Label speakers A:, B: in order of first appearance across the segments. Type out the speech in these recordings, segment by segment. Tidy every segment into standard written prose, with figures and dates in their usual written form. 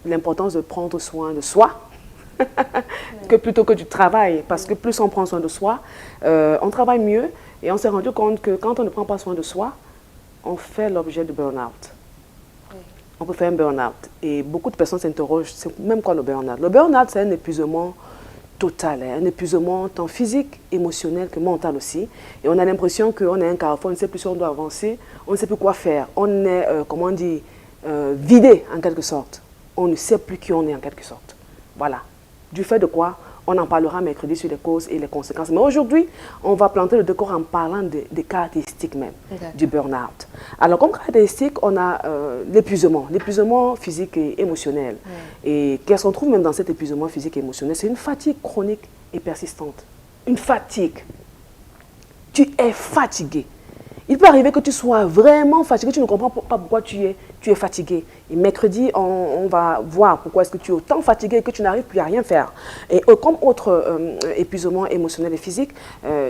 A: l'importance de prendre soin de soi que plutôt que du travail. Parce que plus on prend soin de soi, on travaille mieux. Et on s'est rendu compte que quand on ne prend pas soin de soi, on fait l'objet de burn-out. On peut faire un burn-out. Et beaucoup de personnes s'interrogent, c'est même quoi le burn-out? Le burn-out, c'est un épuisement total, hein, un épuisement tant physique, émotionnel que mental aussi. Et on a l'impression qu'on est un carrefour, on ne sait plus si on doit avancer, on ne sait plus quoi faire. On est, comment on dit, vidé en quelque sorte. On ne sait plus qui on est en quelque sorte. Voilà. Du fait de quoi? On en parlera mercredi sur les causes et les conséquences. Mais aujourd'hui, on va planter le décor en parlant des caractéristiques même du burn-out. Alors, comme caractéristique, on a l'épuisement physique et émotionnel. Et qu'est-ce qu'on trouve même dans cet épuisement physique et émotionnel? C'est une fatigue chronique et persistante. Une fatigue. Tu es fatigué. Il peut arriver que tu sois vraiment fatigué, tu ne comprends pas pourquoi tu es fatigué. Et mercredi, on va voir pourquoi est-ce que tu es autant fatigué et que tu n'arrives plus à rien faire. Et comme autre épuisement émotionnel et physique,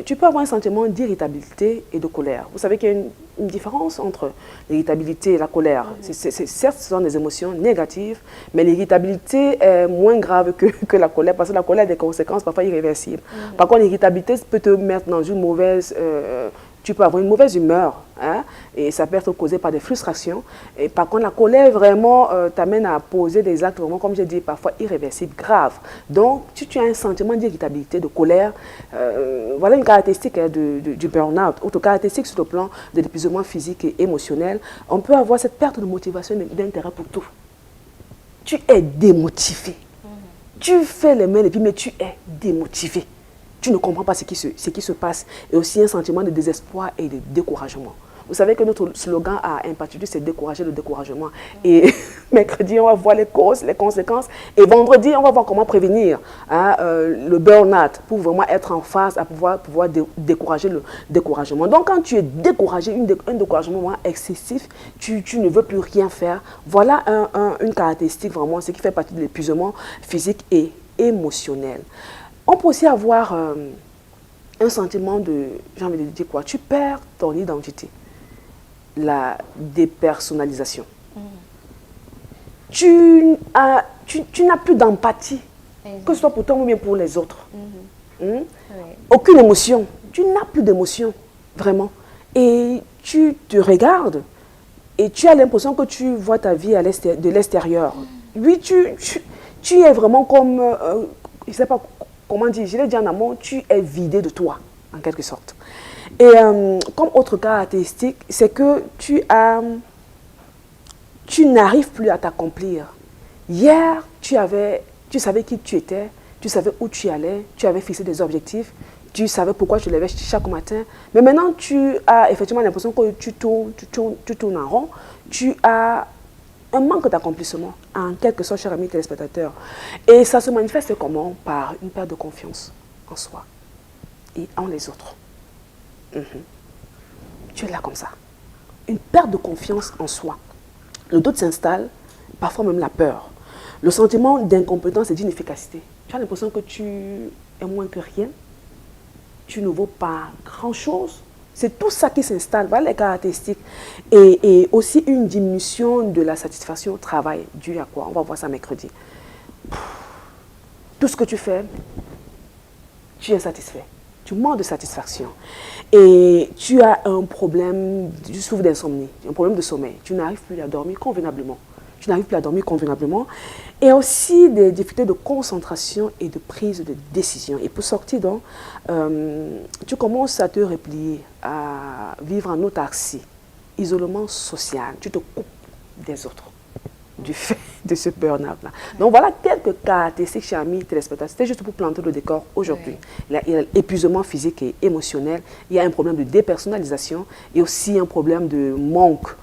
A: tu peux avoir un sentiment d'irritabilité et de colère. Vous savez qu'il y a une différence entre l'irritabilité et la colère. Certes, ce sont des émotions négatives, mais l'irritabilité est moins grave que la colère, parce que la colère a des conséquences parfois irréversibles. Par contre, l'irritabilité peut te mettre dans une mauvaise... tu peux avoir une mauvaise humeur, hein, et ça peut être causé par des frustrations. Et par contre, la colère vraiment t'amène à poser des actes vraiment, comme j'ai dit, parfois irréversibles, graves. Donc, si tu as un sentiment d'irritabilité, de colère, voilà une caractéristique du burn-out. Autre caractéristique sur le plan de l'épuisement physique et émotionnel, on peut avoir cette perte de motivation et d'intérêt pour tout. Tu es démotivé. Tu fais les mains et puis, mais tu es démotivé. Tu ne comprends pas ce qui se passe. Et aussi un sentiment de désespoir et de découragement. Vous savez que notre slogan à Impactitude, c'est décourager le découragement. Et mercredi, on va voir les causes, les conséquences. Et vendredi, on va voir comment prévenir le burn-out pour vraiment être en phase à pouvoir décourager le découragement. Donc, quand tu es découragé, un découragement excessif, tu ne veux plus rien faire. Voilà une caractéristique vraiment, ce qui fait partie de l'épuisement physique et émotionnel. On peut aussi avoir un sentiment de, j'ai envie de dire quoi, tu perds ton identité, la dépersonnalisation. Tu n'as plus d'empathie, que ce soit pour toi ou bien pour les autres. Aucune émotion, tu n'as plus d'émotion, vraiment. Et tu te regardes et tu as l'impression que tu vois ta vie de l'extérieur. Oui, tu es vraiment comme, je ne sais pas, comment dire, je l'ai dit en amont, tu es vidé de toi, en quelque sorte. Et comme autre caractéristique, c'est que tu n'arrives plus à t'accomplir. Hier, tu savais qui tu étais, tu savais où tu allais, tu avais fixé des objectifs, tu savais pourquoi tu te levais chaque matin. Mais maintenant, tu as effectivement l'impression que tu tournes en rond, tu as un manque d'accomplissement, en quelque sorte, chers amis téléspectateurs. Et ça se manifeste comment? Par une perte de confiance en soi et en les autres. Tu es là comme ça. Une perte de confiance en soi. Le doute s'installe, parfois même la peur. Le sentiment d'incompétence et d'inefficacité. Tu as l'impression que tu es moins que rien. Tu ne vaux pas grand-chose. C'est tout ça qui s'installe, voilà les caractéristiques. Et aussi une diminution de la satisfaction au travail. Dû à quoi? On va voir ça mercredi. Tout ce que tu fais, tu es satisfait. Tu manques de satisfaction. Et tu as un problème, tu souffres d'insomnie, un problème de sommeil. Tu n'arrives plus à dormir convenablement. Et aussi des difficultés de concentration et de prise de décision. Et pour sortir donc, tu commences à te replier, à vivre en autarcie, isolement social. Tu te coupes des autres du fait de ce burn-out-là. Donc voilà quelques caractéristiques, chers amis téléspectateurs. C'était juste pour planter le décor aujourd'hui. Il y a l'épuisement physique et émotionnel, il y a un problème de dépersonnalisation et aussi un problème de manque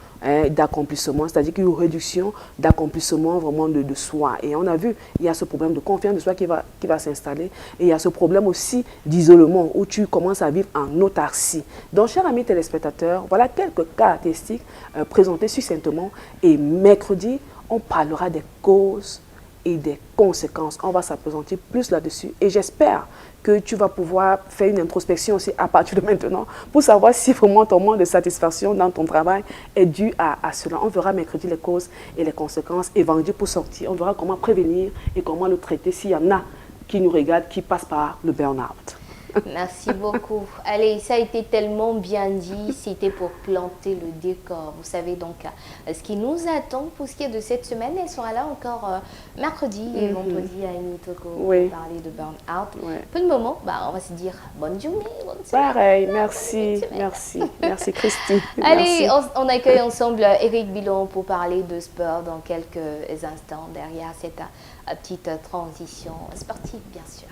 A: d'accomplissement, c'est-à-dire qu'il y a une réduction d'accomplissement vraiment de soi. Et on a vu, il y a ce problème de confiance de soi qui va s'installer. Et il y a ce problème aussi d'isolement où tu commences à vivre en autarcie. Donc, chers amis téléspectateurs, voilà quelques caractéristiques présentées succinctement. Et mercredi, on parlera des causes et des conséquences. On va s'appesantir plus là-dessus et j'espère que tu vas pouvoir faire une introspection aussi à partir de maintenant pour savoir si vraiment ton manque de satisfaction dans ton travail est dû à cela. On verra mercredi les causes et les conséquences et vendredi pour sortir. On verra comment prévenir et comment le traiter s'il y en a qui nous regardent, qui passent par le burn-out.
B: Merci beaucoup. Allez, ça a été tellement bien dit, c'était pour planter le décor. Vous savez donc ce qui nous attend pour ce qui est de cette semaine. Elle sera là encore mercredi et vendredi à Inutoko pour parler de burn-out. Pour le moment, on va se dire bonne journée, bonne semaine.
A: Pareil, merci, merci Christine.
B: Allez, on accueille ensemble Eric Bilon pour parler de sport dans quelques instants derrière cette petite transition sportive, bien sûr.